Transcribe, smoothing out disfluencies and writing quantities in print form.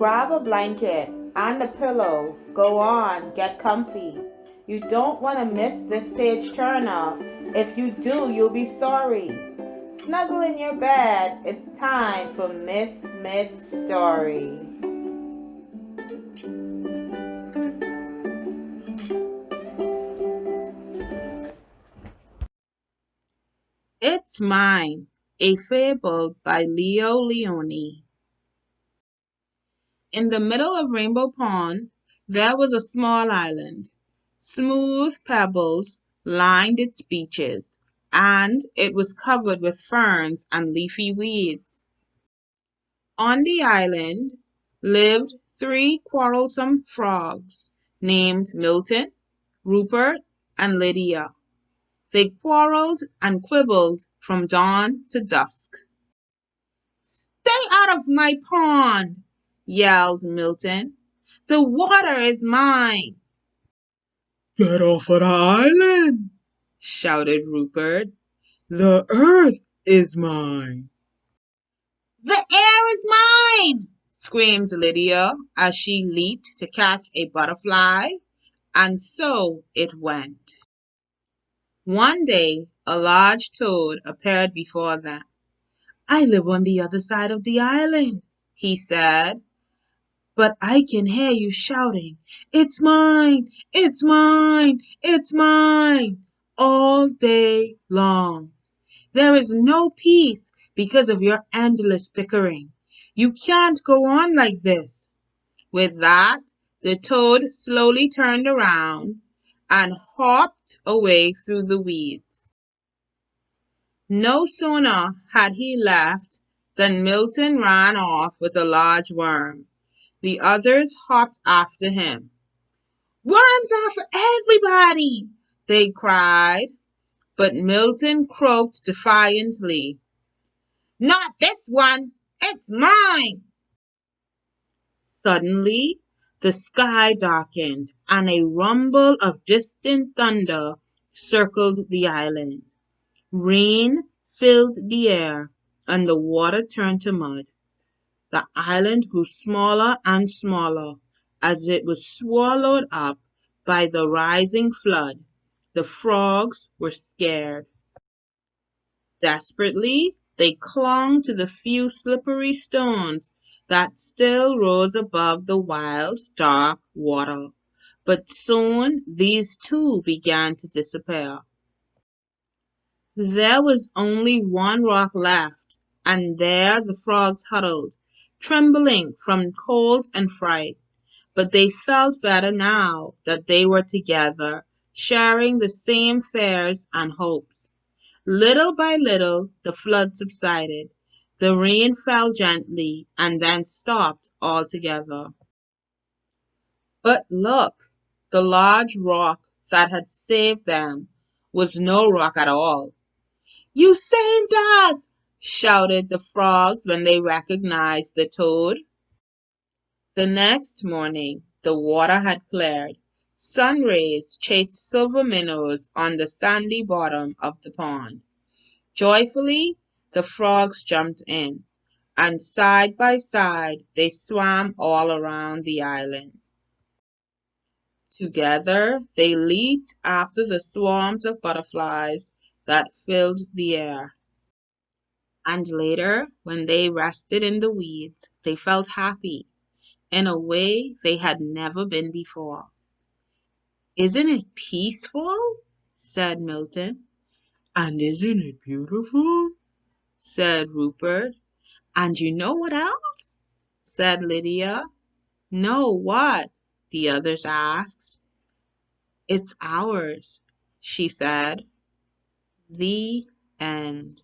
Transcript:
Grab a blanket and a pillow. Go on, get comfy. You don't want to miss this page turner. If you do, you'll be sorry. Snuggle in your bed. It's time for Miss Mid's story. It's Mine, a fable by Lionni. In the middle of Rainbow Pond, there was a small island. Smooth pebbles lined its beaches, and it was covered with ferns and leafy weeds. On the island lived three quarrelsome frogs named Milton, Rupert, and Lydia. They quarreled and quibbled from dawn to dusk. "Stay out of my pond!" yelled Milton. "The water is mine." "Get off the island!" shouted Rupert. "The earth is mine." "The air is mine!" screamed Lydia as she leaped to catch a butterfly, and so it went. One day a large toad appeared before them. "I live on the other side of the island," he said, "but I can hear you shouting, 'It's mine! It's mine! It's mine!' all day long. There is no peace because of your endless bickering. You can't go on like this." With that, the toad slowly turned around and hopped away through the weeds. No sooner had he left than Milton ran off with a large worm. The others hopped after him. "Worms are for everybody!" they cried, but Milton croaked defiantly, "Not this one! It's mine!" Suddenly, the sky darkened, and a rumble of distant thunder circled the island. Rain filled the air, and the water turned to mud. The island grew smaller and smaller as it was swallowed up by the rising flood. The frogs were scared. Desperately, they clung to the few slippery stones that still rose above the wild, dark water. But soon these too began to disappear. There was only one rock left, and there the frogs huddled, trembling from cold and fright. But they felt better now that they were together, sharing the same fears and hopes. Little by little the flood subsided. The rain fell gently and then stopped altogether. But look, the large rock that had saved them was no rock at all. "You saved us!" shouted the frogs when they recognized the toad. The next morning the water had cleared. Sun rays chased silver minnows on the sandy bottom of the pond. Joyfully the frogs jumped in, and side by side they swam all around the island. Together they leaped after the swarms of butterflies that filled the air. And later, when they rested in the weeds, they felt happy in a way they had never been before. "Isn't it peaceful?" said Milton. "And isn't it beautiful?" said Rupert. "And you know what else?" said Lydia. "No, what?" the others asked. "It's ours," she said. The end.